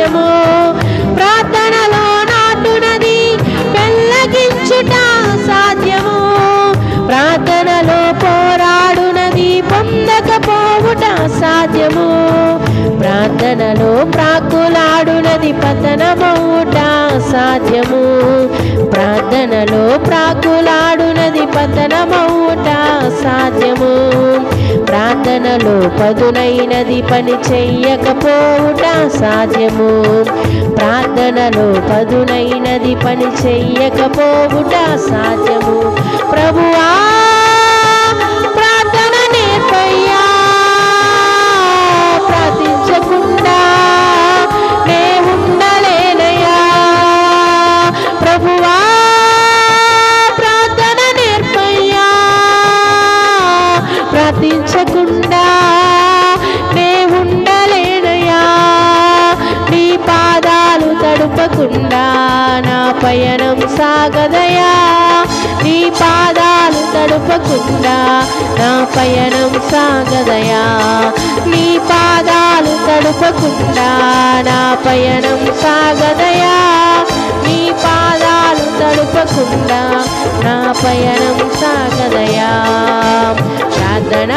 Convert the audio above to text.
సాధ్యము. ప్రార్థనలో నాటునది పెళ్ళగించుట సాధ్యము. ప్రార్థనలో పోరాడునది పొందకపోవుట సాధ్యము. ప్రార్థనలో ప్రాకులాడునది పతనమవుట సాధ్యము. ప్రార్థనలో ప్రాకులాడునది పతనమవుట సాధ్యము. ప్రార్థనలో పదునైనది పని చెయ్యకపోవుట సాధ్యము. ప్రార్థనలో పదునైనది పని చెయ్యకపోవుట సాధ్యము. ప్రభువా ప్రార్థన నేర్పయ్యా, ప్రార్థించకుండా నే ఉండలేనయ్యా. ప్రభువా ప్రార్థన నేర్పయ్యా, ప్రార్థించకుండా నే ఉండలేనయ్యా. నీ పాదాలు తడుపకుండా నా పయనం సాగదయా. నీ పాదాలు తడుపకుండా నా పయనం సాగదయా. నీ పాదాలు తడుపకుండా నా పయనం సాగదయా. నీ పాదాలు తడుపకుండా నా పయనం సాగదయా. ప్రార్థన